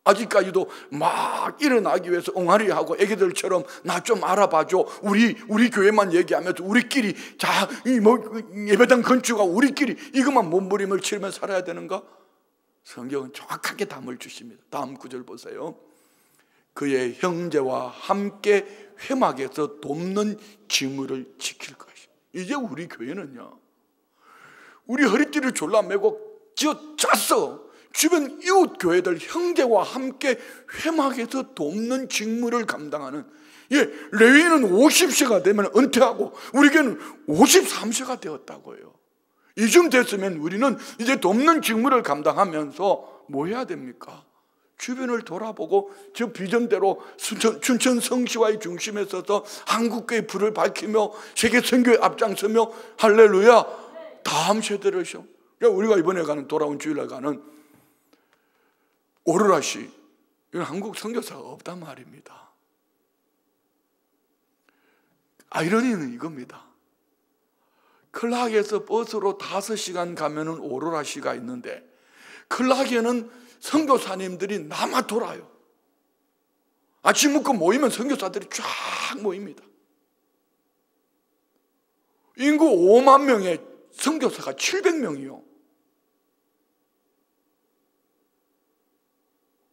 아직까지도 막 일어나기 위해서 옹알이하고 애기들처럼 나 좀 알아봐줘. 우리 교회만 얘기하면서 우리끼리 예배당 건축하고 우리끼리 이것만 몸부림을 치르며 살아야 되는가? 성경은 정확하게 답을 주십니다. 다음 구절 보세요. 그의 형제와 함께 회막에서 돕는 직무를 지킬 것이다. 이제 우리 교회는요, 우리 허리띠를 졸라매고 짰어. 주변 이웃 교회들 형제와 함께 회막에서 돕는 직무를 감당하는, 레위인은 50세가 되면 은퇴하고 우리 교회는 53세가 되었다고요. 이쯤 됐으면 우리는 이제 돕는 직무를 감당하면서 뭐 해야 됩니까? 주변을 돌아보고 저 비전대로 춘천 성시와의 중심에 서서 한국교회 불을 밝히며 세계 선교에 앞장서며 할렐루야. 다음 세대를 우리가 이번에 가는, 돌아온 주일날 가는 오로라시, 이건 한국 선교사가 없단 말입니다. 아이러니는 이겁니다. 클락에서 버스로 5시간 가면은 오로라시가 있는데 클락에는 선교사님들이 남아 돌아요. 아침 먹고 모이면 선교사들이 쫙 모입니다. 인구 5만 명의 선교사가 700명이요.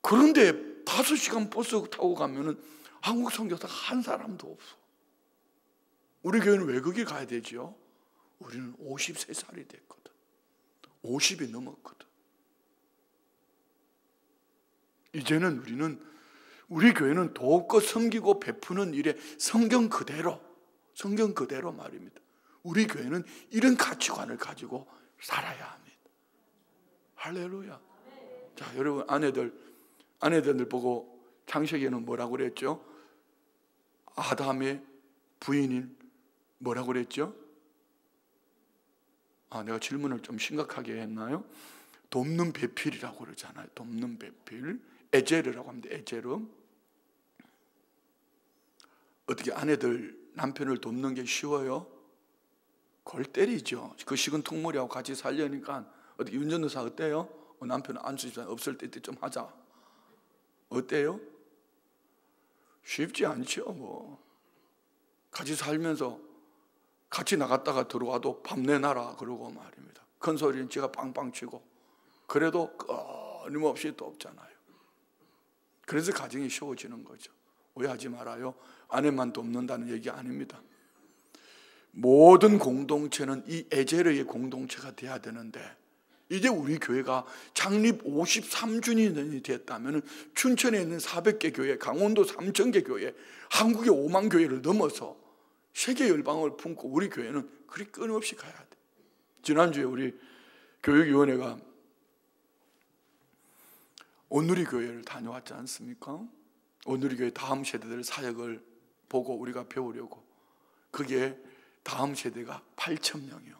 그런데 5시간 버스 타고 가면은 한국 선교사가 한 사람도 없어. 우리 교회는 왜 거기 가야 되죠? 우리는 53살이 됐거든. 50이 넘었거든. 이제는 우리 교회는 돕고 섬기고 베푸는 일에 성경 그대로 말입니다. 우리 교회는 이런 가치관을 가지고 살아야 합니다. 할렐루야. 자, 여러분, 아내들 보고 창세기에는 뭐라고 그랬죠? 아담의 부인인 뭐라고 그랬죠? 내가 질문을 좀 심각하게 했나요? 돕는 배필이라고 그러잖아요. 돕는 배필. 에제르라고 합니다. 에제르. 어떻게 아내들 남편을 돕는 게 쉬워요? 골 때리죠. 그 식은 통머리하고 같이 살려니까. 어떻게 윤전도사 어때요? 남편 안수집사 없을 때 좀 하자. 어때요? 쉽지 않죠. 뭐 같이 살면서 같이 나갔다가 들어와도 밥 내놔라 그러고 말입니다. 큰 소리는 제가 빵빵 치고 그래도 끊임없이 또 없잖아요. 그래서 가정이 쉬워지는 거죠. 오해하지 말아요. 아내만 돕는다는 얘기 아닙니다. 모든 공동체는 이 에제르의 공동체가 돼야 되는데, 이제 우리 교회가 창립 53주년이 됐다면 춘천에 있는 400개 교회, 강원도 3,000개 교회, 한국의 5만 교회를 넘어서 세계 열방을 품고 우리 교회는 그리 끊임없이 가야 돼. 지난주에 우리 교육위원회가 온누리 교회를 다녀왔지 않습니까? 온누리 교회 다음 세대들 사역을 보고 우리가 배우려고. 그게 다음 세대가 8,000명이요.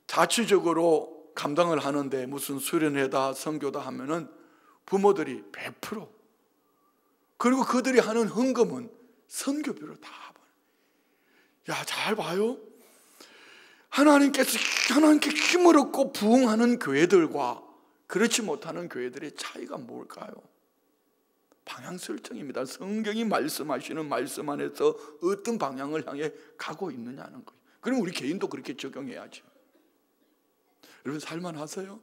자체적으로 감당을 하는데 무슨 수련회다 선교다 하면은 부모들이 100%, 그리고 그들이 하는 헌금은 선교비로 다 야, 잘 봐요. 하나님께 힘을 얻고 부흥하는 교회들과 그렇지 못하는 교회들의 차이가 뭘까요? 방향 설정입니다. 성경이 말씀하시는 말씀 안에서 어떤 방향을 향해 가고 있느냐는 거예요. 그럼 우리 개인도 그렇게 적용해야죠. 여러분, 살만하세요?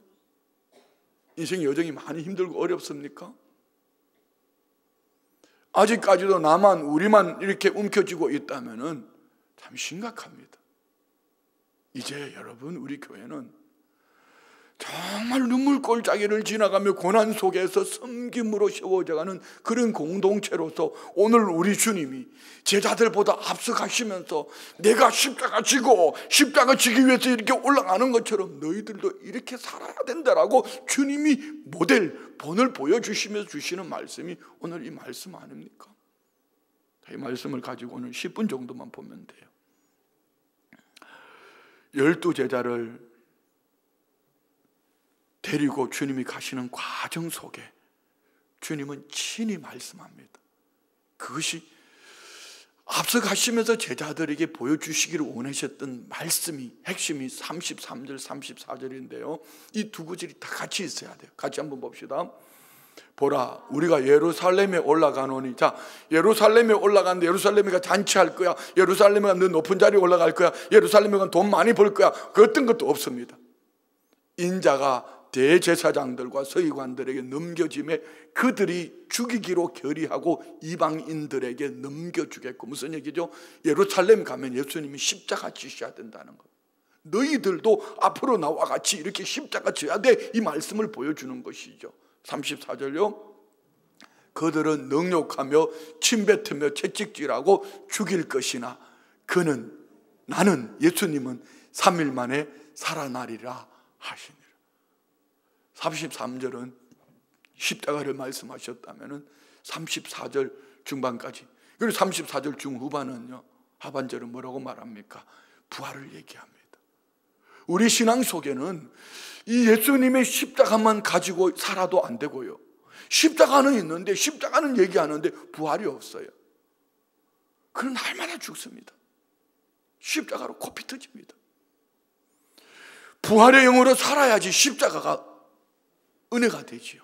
인생 여정이 많이 힘들고 어렵습니까? 아직까지도 나만 우리만 이렇게 움켜쥐고 있다면은 참 심각합니다. 이제 여러분, 우리 교회는 정말 눈물골짜기를 지나가며 고난 속에서 섬김으로 세워져가는 그런 공동체로서 오늘 우리 주님이 제자들보다 앞서가시면서 내가 십자가 지고 십자가 지기 위해서 이렇게 올라가는 것처럼 너희들도 이렇게 살아야 된다라고 주님이 모델, 본을 보여주시면서 주시는 말씀이 오늘 이 말씀 아닙니까? 이 말씀을 가지고 오늘 10분 정도만 보면 돼요. 12제자를 데리고 주님이 가시는 과정 속에 주님은 친히 말씀합니다. 그것이 앞서 가시면서 제자들에게 보여주시기를 원하셨던 말씀이, 핵심이 33절, 34절인데요. 이 두 구절이 다 같이 있어야 돼요. 같이 한번 봅시다. 보라, 우리가 예루살렘에 올라가노니. 자, 예루살렘에 올라가는데 예루살렘이가 잔치할 거야, 예루살렘이가 너 높은 자리에 올라갈 거야, 예루살렘이가 돈 많이 벌 거야, 그 어떤 것도 없습니다. 인자가 대제사장들과 서기관들에게 넘겨짐에 그들이 죽이기로 결의하고 이방인들에게 넘겨주겠고. 무슨 얘기죠? 예루살렘 가면 예수님이 십자가 지셔야 된다는 거. 너희들도 앞으로 나와 같이 이렇게 십자가 져야 돼, 이 말씀을 보여주는 것이죠. 34절요. 그들은 능욕하며 침뱉으며 채찍질하고 죽일 것이나 나는 예수님은 3일 만에 살아나리라 하시니라. 33절은 십자가를 말씀하셨다면 34절 중반까지, 그리고 34절 중후반은요, 하반절은 뭐라고 말합니까? 부활을 얘기합니다. 우리 신앙 속에는 이 예수님의 십자가만 가지고 살아도 안 되고요, 십자가는 있는데 십자가는 얘기하는데 부활이 없어요. 그는 날마다 죽습니다. 십자가로 코피 터집니다. 부활의 영으로 살아야지 십자가가 은혜가 되지요.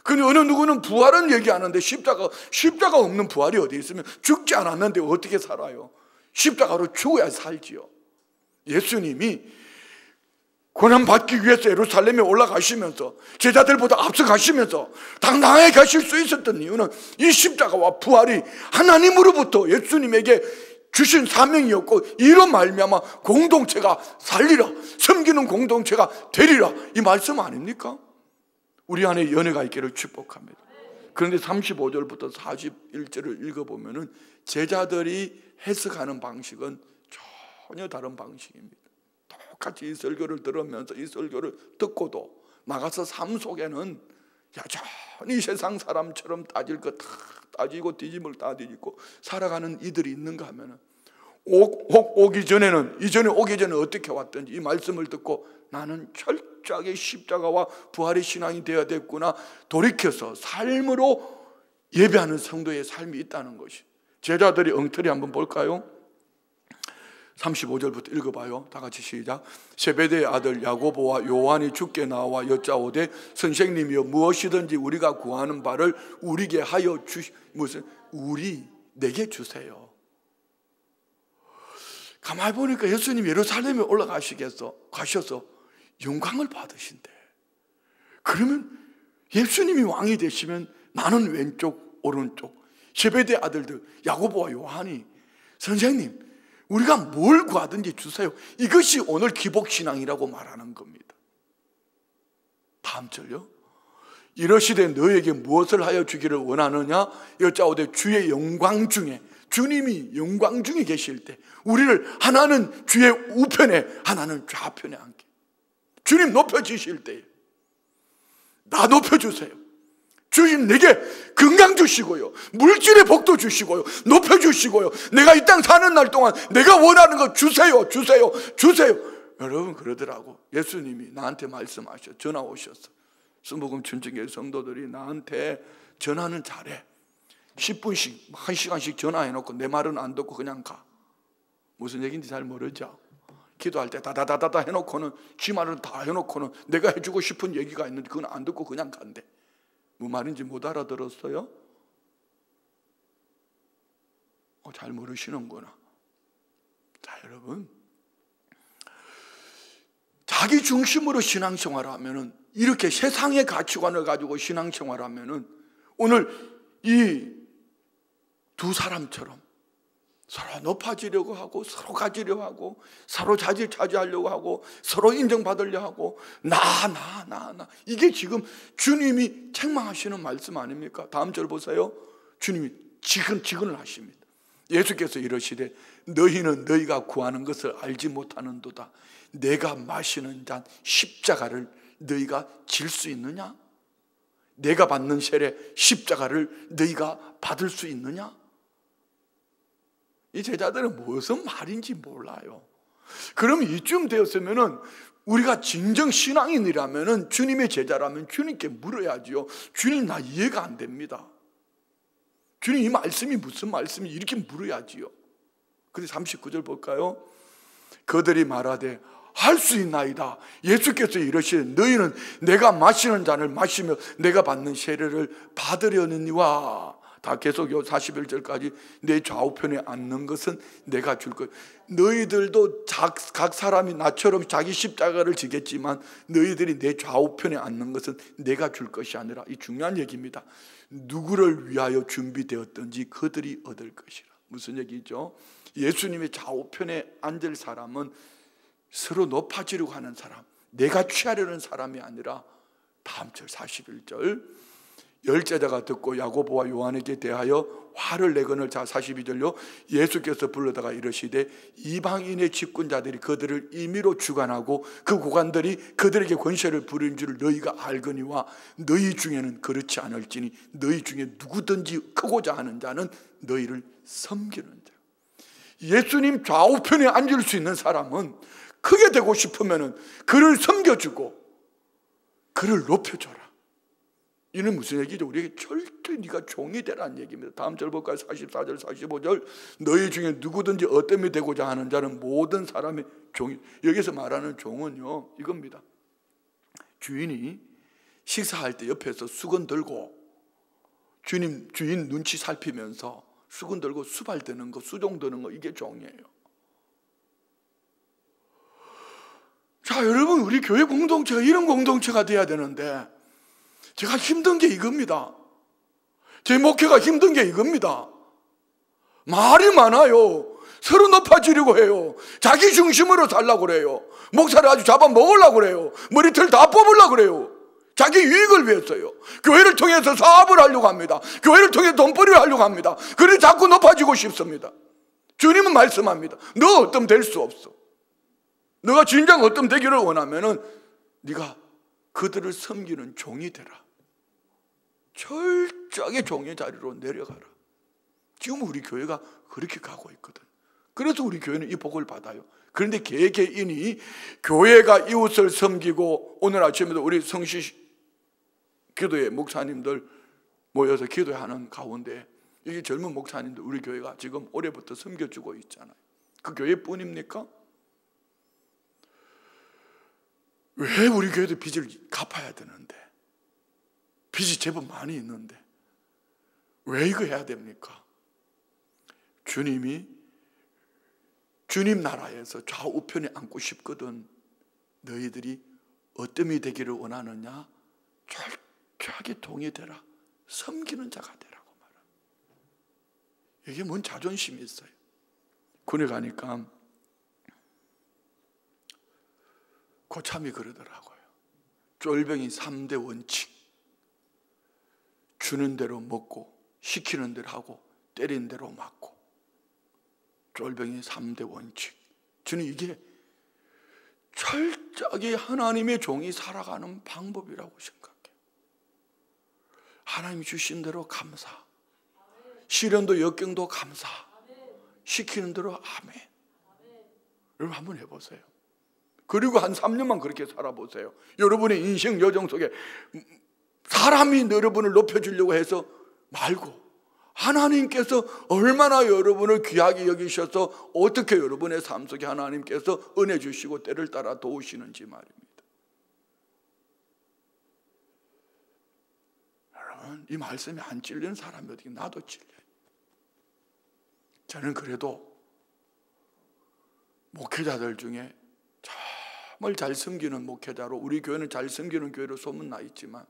근데 어느 누구는 부활은 얘기하는데 십자가 없는 부활이 어디 있으면, 죽지 않았는데 어떻게 살아요? 십자가로 죽어야 살지요. 예수님이 고난받기 위해서 예루살렘에 올라가시면서 제자들보다 앞서가시면서 당당하게 가실 수 있었던 이유는 이 십자가와 부활이 하나님으로부터 예수님에게 주신 사명이었고, 이로 말미암아 공동체가 살리라, 섬기는 공동체가 되리라, 이 말씀 아닙니까? 우리 안에 연애가 있기를 축복합니다. 그런데 35절부터 41절을 읽어보면 제자들이 해석하는 방식은 전혀 다른 방식입니다. 똑같이 이 설교를 들으면서 이 설교를 듣고도 나가서 삶 속에는 여전히 세상 사람처럼 따질 거 다 따지고 뒤집을 다 뒤집고 살아가는 이들이 있는가 하면은, 오기 전에는, 이전에 오기 전에 어떻게 왔든지 이 말씀을 듣고 나는 철저하게 십자가와 부활의 신앙이 되어야 됐구나, 돌이켜서 삶으로 예배하는 성도의 삶이 있다는 것이. 제자들이 엉터리 한번 볼까요? 35절부터 읽어봐요. 다 같이 시작. 세베대의 아들 야고보와 요한이 주께 나와 여짜오되 선생님이여, 무엇이든지 우리가 구하는 바를 우리에게 하여 내게 주세요. 가만히 보니까 예수님 예루살렘에 가셔서 영광을 받으신대. 그러면 예수님이 왕이 되시면 나는 왼쪽 오른쪽, 세베대의 아들들 야고보와 요한이 선생님 우리가 뭘 구하든지 주세요, 이것이 오늘 기복신앙이라고 말하는 겁니다. 다음 절요. 이러시되 너에게 무엇을 하여 주기를 원하느냐 여짜오되 주의 영광 중에, 주님이 영광 중에 계실 때 우리를 하나는 주의 우편에 하나는 좌편에 앉게, 주님 높여주실 때 나 높여주세요. 주님 내게 건강 주시고요, 물질의 복도 주시고요, 높여주시고요, 내가 이 땅 사는 날 동안 내가 원하는 거 주세요. 여러분 그러더라고. 예수님이 나한테 말씀하셔, 전화 오셨어. 순복음 춘정교회 성도들이 나한테 전화는 잘해. 10분씩 1시간씩 전화해놓고 내 말은 안 듣고 그냥 가. 무슨 얘기인지 잘 모르죠. 기도할 때 다다다다다 해놓고는 지 말을 다 해놓고는 내가 해주고 싶은 얘기가 있는데 그건 안 듣고 그냥 간대. 뭐 말인지 못 알아들었어요? 잘 모르시는구나. 자, 여러분, 자기 중심으로 신앙생활을 하면은, 이렇게 세상의 가치관을 가지고 신앙생활을 하면은 오늘 이 두 사람처럼 서로 높아지려고 하고, 서로 가지려고 하고, 서로 차지하려고 하고, 서로 인정받으려 하고, 나. 이게 지금 주님이 책망하시는 말씀 아닙니까? 다음 절 보세요. 주님이 직언을 하십니다. 예수께서 이러시되 너희는 너희가 구하는 것을 알지 못하는도다. 내가 마시는 잔 십자가를 너희가 질 수 있느냐? 내가 받는 세례 십자가를 너희가 받을 수 있느냐? 이 제자들은 무슨 말인지 몰라요. 그럼 이쯤 되었으면은 우리가 진정 신앙인이라면은, 주님의 제자라면 주님께 물어야지요. 주님, 나 이해가 안 됩니다. 주님, 이 말씀이 무슨 말씀이, 이렇게 물어야지요. 그래서 39절 볼까요? 그들이 말하되 할 수 있나이다. 예수께서 이러시되 너희는 내가 마시는 잔을 마시며 내가 받는 세례를 받으려느니와. 다 계속 41절까지 내 좌우편에 앉는 것은 내가 줄 것. 너희들도 각 사람이 나처럼 자기 십자가를 지겠지만 너희들이 내 좌우편에 앉는 것은 내가 줄 것이 아니라, 이 중요한 얘기입니다. 누구를 위하여 준비되었든지 그들이 얻을 것이라. 무슨 얘기죠? 예수님의 좌우편에 앉을 사람은 서로 높아지려고 하는 사람, 내가 취하려는 사람이 아니라, 다음 절 41절 열제자가 듣고 야고보와 요한에게 대하여 화를 내거늘. 자 42절요. 예수께서 불러다가 이르시되 이방인의 집권자들이 그들을 임의로 주관하고 그 고관들이 그들에게 권세를 부리는 줄을 너희가 알거니와 너희 중에는 그렇지 않을지니 너희 중에 누구든지 크고자 하는 자는 너희를 섬기는 자. 예수님 좌우편에 앉을 수 있는 사람은 크게 되고 싶으면 그를 섬겨주고 그를 높여줘라. 이는 무슨 얘기죠? 우리에게 절대 네가 종이 되라는 얘기입니다. 다음 절 볼까요? 44절 45절 너희 중에 누구든지 어떠함이 되고자 하는 자는 모든 사람의 종이. 여기서 말하는 종은요 이겁니다. 주인이 식사할 때 옆에서 수건 들고 주인 눈치 살피면서 수건 들고 수발 드는 거, 수종 드는 거, 이게 종이에요. 자, 여러분, 우리 교회 공동체가 이런 공동체가 돼야 되는데 제가 힘든 게 이겁니다. 제 목회가 힘든 게 이겁니다. 말이 많아요. 서로 높아지려고 해요. 자기 중심으로 살려고 그래요. 목사를 아주 잡아먹으려고 그래요. 머리털 다 뽑으려고 그래요. 자기 유익을 위해서요. 교회를 통해서 사업을 하려고 합니다. 교회를 통해 돈벌이를 하려고 합니다. 그래서 자꾸 높아지고 싶습니다. 주님은 말씀합니다. 너 어떤 될 수 없어. 너가 진정 어떤 되기를 원하면은 네가 그들을 섬기는 종이 되라. 철저하게 종의 자리로 내려가라. 지금 우리 교회가 그렇게 가고 있거든. 그래서 우리 교회는 이 복을 받아요. 그런데 개개인이 교회가 이웃을 섬기고, 오늘 아침에도 우리 성시 기도회 목사님들 모여서 기도하는 가운데 이게 젊은 목사님들 우리 교회가 지금 올해부터 섬겨주고 있잖아요. 그 교회뿐입니까? 왜 우리 교회도 빚을 갚아야 되는데, 빚이 제법 많이 있는데 왜 이거 해야 됩니까? 주님이 주님 나라에서 좌우편에 앉고 싶거든. 너희들이 어떠함이 되기를 원하느냐? 철저하게 동의되라. 섬기는 자가 되라고 말합니다. 이게 뭔 자존심이 있어요. 군에 가니까 고참이 그러더라고요. 쫄병이 3대 원칙. 주는 대로 먹고, 시키는 대로 하고, 때리는 대로 맞고. 쫄병이 3대 원칙. 저는 이게 철저하게 하나님의 종이 살아가는 방법이라고 생각해요. 하나님이 주신 대로 감사, 시련도 역경도 감사, 시키는 대로 아멘. 여러분 한번 해보세요. 그리고 한 3년만 그렇게 살아보세요. 여러분의 인생 여정 속에 사람이 여러분을 높여주려고 해서 말고, 하나님께서 얼마나 여러분을 귀하게 여기셔서 어떻게 여러분의 삶 속에 하나님께서 은혜 주시고 때를 따라 도우시는지 말입니다. 여러분, 이 말씀이 안 찔리는 사람이 어떻게, 나도 찔려요. 저는 그래도 목회자들 중에 정말 잘 섬기는 목회자로, 우리 교회는 잘 섬기는 교회로 소문나 있지만,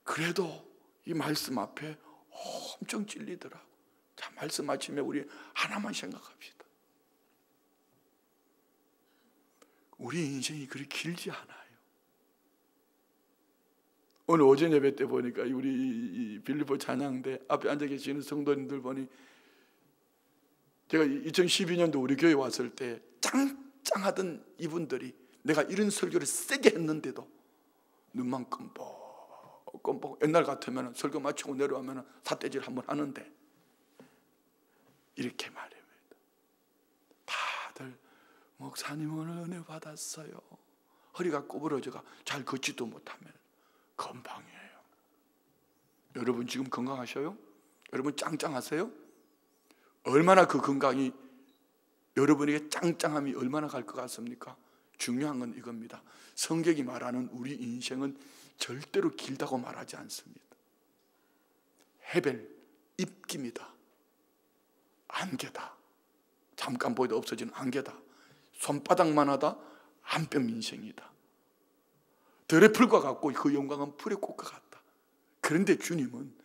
그래도 이 말씀 앞에 엄청 찔리더라고. 자, 말씀 마치면 우리 하나만 생각합시다. 우리 인생이 그리 길지 않아요. 오늘 오전 예배 때 보니까 우리 빌립보 찬양대 앞에 앉아 계시는 성도님들 보니, 제가 2012년도 우리 교회 왔을 때 짱짱하던 이분들이 내가 이런 설교를 세게 했는데도 눈만 껌뻑, 옛날 같으면 설교 마치고 내려오면 삿대질 한번 하는데 이렇게 말합니다. 다들 목사님 오늘 은혜 받았어요. 허리가 구부러져가 잘 걷지도 못하면 건방이에요. 여러분 지금 건강하셔요? 여러분 짱짱하세요? 얼마나 그 건강이 여러분에게 짱짱함이 얼마나 갈 것 같습니까? 중요한 건 이겁니다. 성경이 말하는 우리 인생은 절대로 길다고 말하지 않습니다. 해벨, 입기입니다. 안개다. 잠깐 보이다 없어지는 안개다. 손바닥만 하다 한 뼘 인생이다. 들의 풀과 같고 그 영광은 풀의 꽃과 같다. 그런데 주님은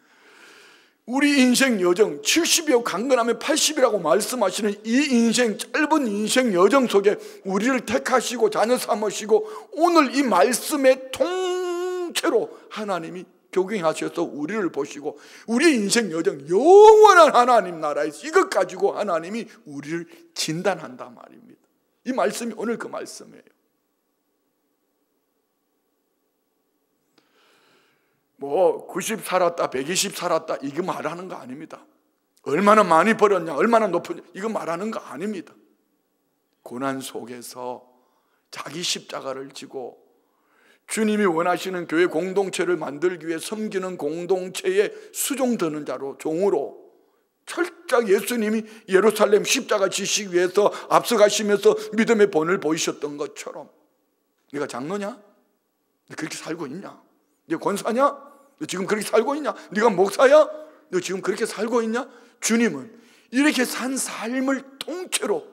우리 인생 여정 70이요 강건하면 80이라고 말씀하시는 이 인생, 짧은 인생 여정 속에 우리를 택하시고 자녀 삼으시고 오늘 이 말씀의 통째로 하나님이 교경하셔서 우리를 보시고 우리 인생 여정 영원한 하나님 나라에서 이것 가지고 하나님이 우리를 진단한다 말입니다. 이 말씀이 오늘 그 말씀이에요. 뭐 90 살았다 120 살았다 이거 말하는 거 아닙니다. 얼마나 많이 벌었냐 얼마나 높으냐 이거 말하는 거 아닙니다. 고난 속에서 자기 십자가를 지고 주님이 원하시는 교회 공동체를 만들기 위해 섬기는 공동체에 수종드는 자로 종으로 철저히 예수님이 예루살렘 십자가 지시기 위해서 앞서가시면서 믿음의 본을 보이셨던 것처럼 네가 장로냐? 너 그렇게 살고 있냐? 네가 권사냐? 너 지금 그렇게 살고 있냐? 네가 목사야? 너 지금 그렇게 살고 있냐? 주님은 이렇게 산 삶을 통째로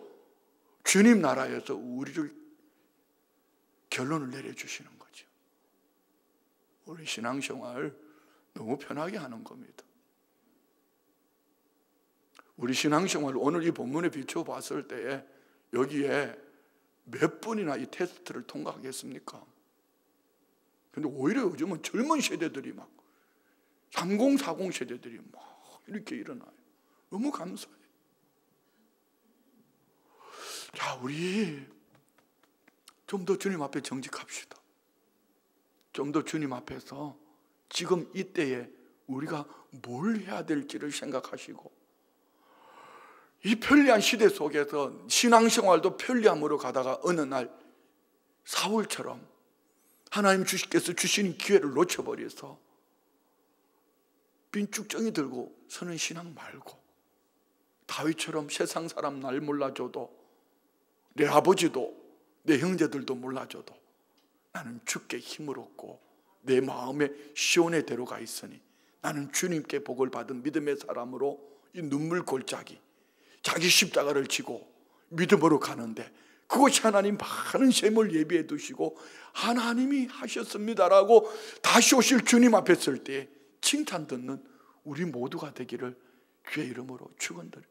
주님 나라에서 우리를 결론을 내려주시는 거죠. 우리 신앙생활 너무 편하게 하는 겁니다. 우리 신앙생활 오늘 이 본문에 비춰봤을 때에 여기에 몇 분이나 이 테스트를 통과하겠습니까? 근데 오히려 요즘은 젊은 세대들이 막 30, 40 세대들이 막 이렇게 일어나요. 너무 감사해요. 자, 우리 좀 더 주님 앞에 정직합시다. 좀 더 주님 앞에서 지금 이때에 우리가 뭘 해야 될지를 생각하시고 이 편리한 시대 속에서 신앙생활도 편리함으로 가다가 어느 날 사울처럼 하나님 주께서 주신 기회를 놓쳐버려서 빈쭉정이 들고 서는 신앙 말고 다윗처럼 세상 사람 날 몰라줘도 내 아버지도 내 형제들도 몰라줘도 나는 주께 힘을 얻고 내 마음에 시온의 대로 가 있으니 나는 주님께 복을 받은 믿음의 사람으로 이 눈물 골짜기 자기 십자가를 지고 믿음으로 가는데 그것이 하나님 많은 셈을 예비해 두시고 하나님이 하셨습니다라고 다시 오실 주님 앞에 설 때 칭찬 듣는 우리 모두가 되기를 주의 이름으로 축원드립니다.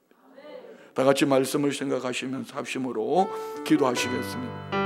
다 같이 말씀을 생각하시면서 합심으로 기도하시겠습니다.